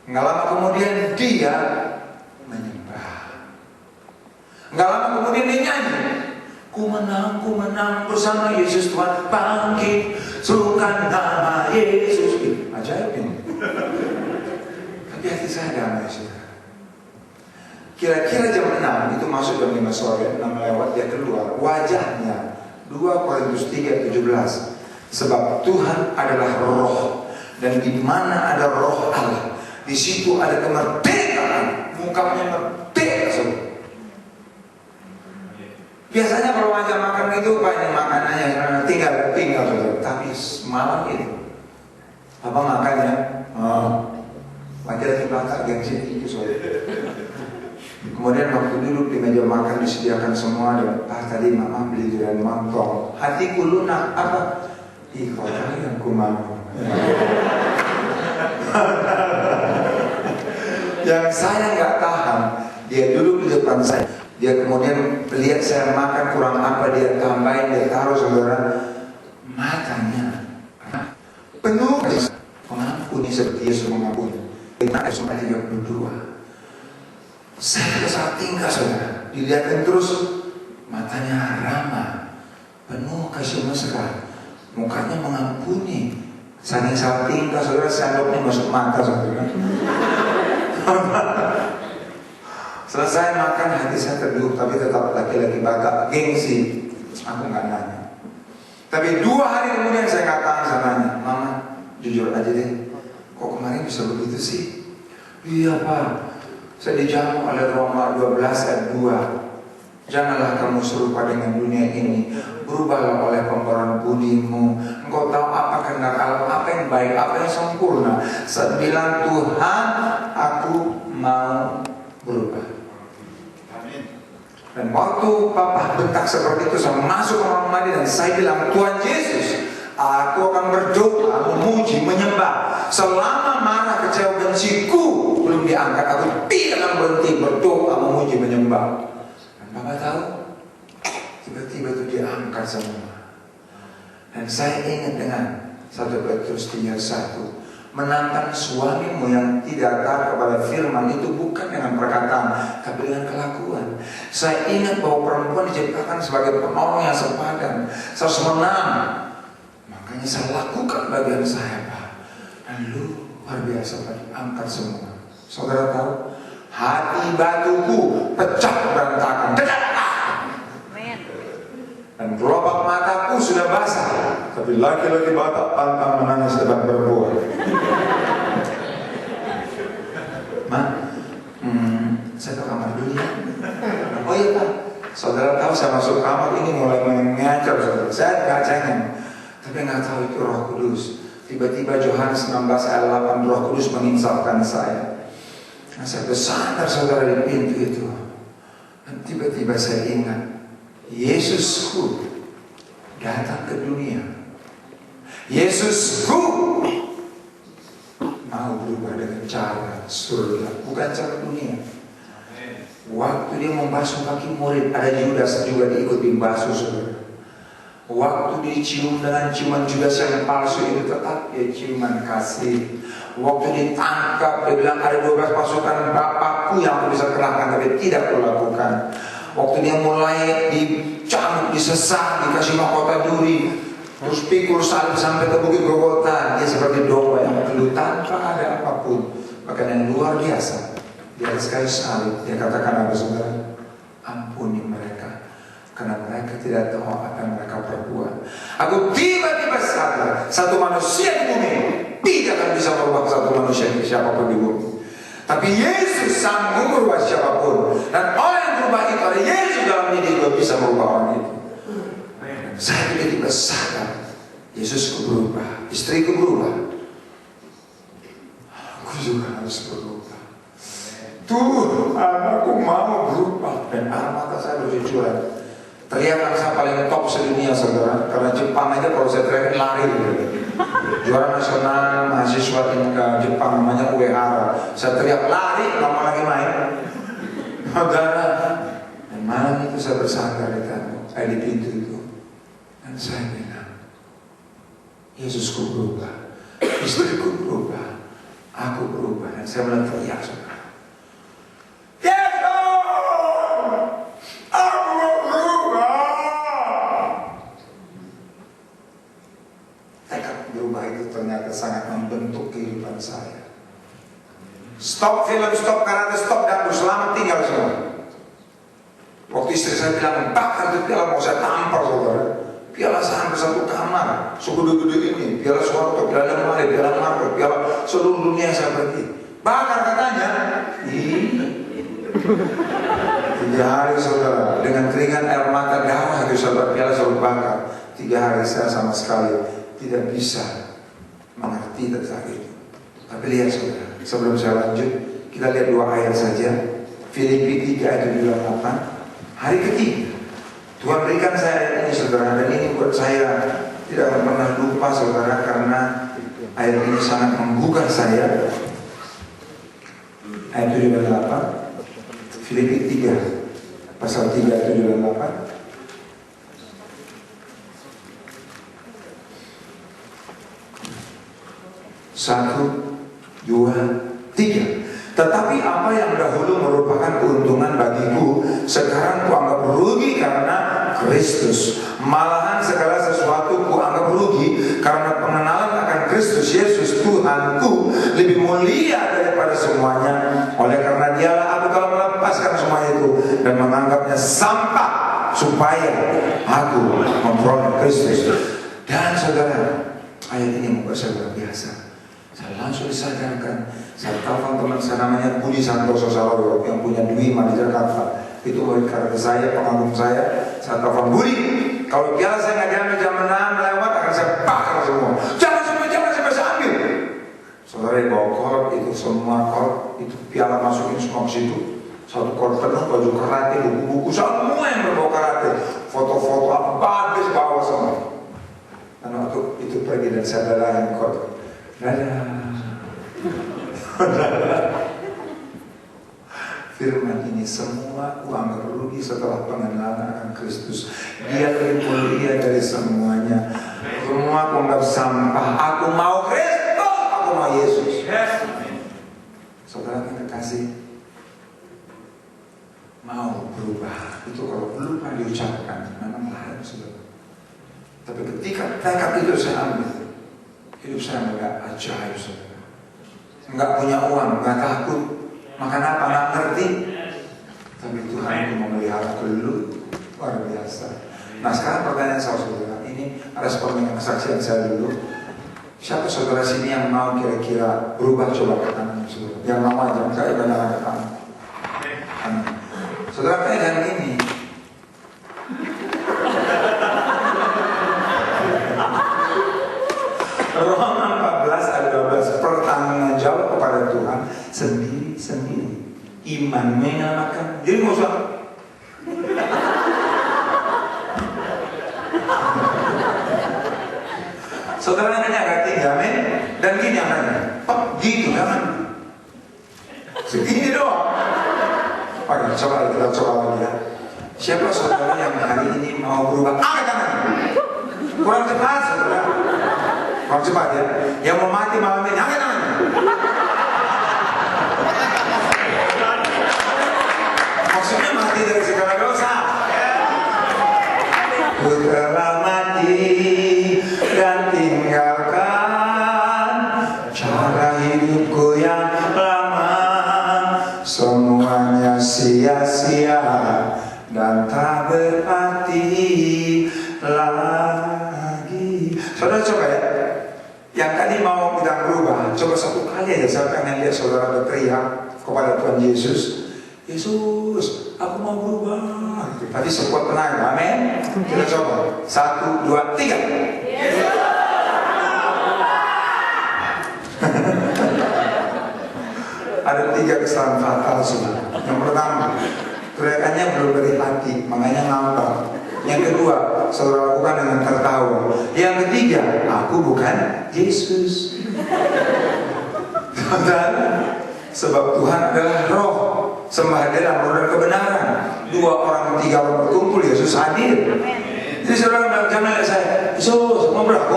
Nggak lama kemudian dia menyembah. Nggak lama kemudian dia nyanyi, ku menang bersama Yesus Tuhan bangkit, serukan nama Yesus. Ajaib ini. Tapi hati saya damai, saudara. Kira-kira jam 6 itu masuk jam 5 sore, 6 lewat dia keluar. Wajahnya 2 Korintus 3:17. Sebab Tuhan adalah roh, dan di mana ada roh Allah, di situ ada kemerdekaan. Mukanya merdeka, saudara. Biasanya kalau wajah makan itu banyak makanannya, tinggal saudara. Tapi malam itu apa makannya? Wajah di belakang gengsi itu, saudara. Kemudian waktu duduk di meja makan disediakan semua, dan tadi mama beli durian montong. Hatiku lunak, apa? Kota yang ku mau. Yang saya nggak tahan, dia duduk di depan saya. Dia kemudian lihat saya makan kurang apa, dia tambahin, dia taruh, saudara. Matanya penuh mengampuni seperti Yesus mengampuni. Ayat 32. Saya saat tinggal, saudara, dilihatin terus, matanya ramah, penuh kasih mesra, mukanya mengampuni. Saking saat tinggal, saudara, sendoknya masuk mata, saudara. Selesai makan, hati saya teduh, tapi tetap laki-laki Batak gengsi. Aku nggak nanya. Tapi 2 hari kemudian saya katakan, saya nanya, Mama, jujur aja deh, kok kemarin bisa begitu sih? Iya Pak, saya dijamu oleh Roma 12 ayat 2. Janganlah kamu serupa dengan dunia ini, berubahlah oleh pembaruan budimu. Engkau tahu apa kehendak Allah, apa yang baik, apa yang sempurna. Saya bilang, Tuhan, aku mau berubah. Dan waktu Papa bentak seperti itu, saya masuk ke ruang mandi dan saya bilang, Tuhan Yesus, aku akan berdoa, memuji, menyembah selama marah, kecewa, benciku belum diangkat. Aku tidak akan berhenti berdoa, memuji, menyembah. Dan Papa tahu, tiba-tiba itu diangkat semua. Dan saya ingat dengan 1 Petrus 3:1, menantang suamimu yang tidak taat kepada firman itu bukan dengan perkataan, tapi dengan kelakuan. Saya ingat bahwa perempuan diciptakan sebagai penolong yang sepadan. Saya harus menang. Makanya saya lakukan bagian saya, Pak. Dan luar biasa, Pak, angkat semua. Saudara tahu, hati batuku pecah berantakan. Dan kelopak mataku sudah basah, tapi laki-laki Batak pantang menangis depan perempuan. Ma, saya ke kamar dulu ya. Oh iya Pak, saudara tahu saya masuk kamar ini mulai mengajar, saudara. Saya nggak cengeng, tapi nggak tahu itu Roh Kudus. Tiba-tiba Yohanes 16 ayat 8, Roh Kudus menginsafkan saya. Nah, saya bersandar, saudara, di pintu itu. Dan tiba-tiba saya ingat, Yesusku datang ke dunia. Yesusku mau berubah dengan cara surga, bukan cara dunia. Waktu dia membasuh kaki murid, ada Judas juga diikuti basuh, saudara. Waktu dicium dengan ciuman Judas yang palsu itu, tetap dia ciuman kasih. Waktu ditangkap, dia bilang ada 12 pasukan Bapakku yang aku bisa kerahkan, tapi tidak aku lakukan. Waktu dia mulai dicambuk, disesat, dikasih mahkota duri, terus pikul salib sampai ke Bukit Golgota, dia seperti domba yang teluh tanpa ada apapun. Bahkan yang luar biasa, di atas kayu salib, dia katakan apa, saudara? Ampuni mereka, karena mereka tidak tahu apa yang mereka perbuat. Aku tiba-tiba sadar, satu manusia di bumi tidak akan bisa merubah satu manusia siapapun di bumi. Tapi Yesus sanggup merubah siapapun. Dan orang yang berubah itu ada Yesus dalam diri juga bisa merubah orang itu. Saya tiba-tiba sadar, Yesusku berubah, istriku berubah, aku juga harus berubah. Tuhan, aku mau berubah. Dan air mata saya bercucuran. Teriakan saya paling top sedunia, saudara. Karena Jepang aja kalau saya teriakin lari gitu. Juara nasional mahasiswa tingkat Jepang namanya Uehara. Saya teriak lari, lama lagi main. Saudara, dan malam itu saya bersandar di pintu itu. Dan saya bilang, Yesusku berubah, istriku berubah, Aku berubah. Dan saya mulai teriak, saudara. Yesus, aku mau berubah. Tekad berubah itu ternyata sangat membentuk kehidupan saya. Stop film, stop karate, stop dangdut, selamat tinggal semua. Waktu istri saya bilang, bakar itu piala mau saya tampar, saudara. Piala sampai satu kamar, segede-gede ini, piala Soeharto, piala Lemari, piala Marco, piala seluruh dunia saya pergi. Bakar katanya. 3 hari saudara, dengan keringat air mata darah itu saudara, piala selalu bakar. 3 hari saya sama sekali tidak bisa mengerti tentang itu. Tapi lihat saudara, sebelum saya lanjut, kita lihat 2 ayat saja. Filipi 3 ayat 28. Hari ketiga Tuhan berikan saya ayat ini saudara, dan ini buat saya tidak akan pernah lupa saudara, karena ayat ini sangat membuka saya. Ayat 78, Filipi 3 pasal 3 ayat 78. 1, 2, 3. Tetapi apa yang dahulu merupakan keuntungan bagiku, sekarang kuanggap rugi karena Kristus. Malahan segala sesuatu kuanggap rugi karena pengenalan akan Kristus Yesus Tuhanku lebih mulia daripada semuanya. Oleh karena dialah aku telah melepaskan semua itu dan menganggapnya sampah supaya aku memperoleh Kristus. Dan saudara, ayat ini membuat saya luar biasa. Saya langsung disadarkan. Saya telepon teman saya namanya Budi Santoso Saloro yang punya Dwima di Jakarta. Itu murid karate saya, pengagum saya. Saya telepon, Budi, kalau piala saya nggak diambil jam 6 lewat akan saya bakar semua. Jangan sampai saya ambil. Saudara yang bawa korek itu, semua korek itu piala masukin semua ke situ. Satu korek penuh baju karate, buku-buku, semua yang berbau karate, foto-foto apa habis bawa semua. Dan waktu itu pergi dan saya dalahin korek. Firman ini semua kuanggap rugi setelah pengenalan akan Kristus. Dia lebih mulia dari semuanya. Semua kuanggap sampah. Aku mau Kristus, aku mau Yesus. Saudara yang kekasih, mau berubah itu kalau belum pernah diucapkan memang lain saudara. Tapi ketika tekad itu saya ambil, hidup saya enggak ajaib saudara. Enggak punya uang, enggak takut, makan apa enggak ngerti. Tapi Tuhan memelihara keluh luar biasa. Nah sekarang pertanyaan saya saudara, ini respon dengan kesaksian saya dulu. Siapa saudara sini yang mau kira-kira berubah, coba ke tangan saudara. Yang mau aja, saya banyak ke tangan. Saudara pegang ini. Roma 14 ayat 12, pertanggungan jawab kepada Tuhan sendiri-sendiri. Iman menyelamatkan. Jadi nggak usah. Saudara nanya gak tinggi, amin. Dan gini yang nanya, Pak, gitu jangan. Segini doang. Oke, kita coba lagi ya. Siapa saudara yang hari ini mau berubah? Angkat tangan. Kurang cepat saudara. Kurang cepat ya. Yang mau mati malam ini, angkat tangan. Maksudnya mati dari segala dosa. Ku telah mati dan tinggalkan cara hidupku yang lama. Semuanya sia-sia dan tak berarti lagi. Saudara coba ya. Yang tadi mau kita berubah, coba satu kali aja saya pengen lihat saudara berteriak kepada Tuhan Yesus. Yesus, aku mau berubah. Tadi sekuat tenaga, amin. Kita coba, 1, 2, 3. Yesus. Ada 3 kesalahan fatal saudara. Yang pertama, teriakannya belum dari hati, makanya ngambang. Yang kedua, saudara lakukan dengan tertawa. Yang ketiga, aku bukan Yesus. Dan sebab Tuhan adalah roh, sembah Dia dalam roh dan kebenaran. 2 orang 3 orang berkumpul, Yesus hadir. Jadi saudara jangan lihat saya, Yesus mau berapa?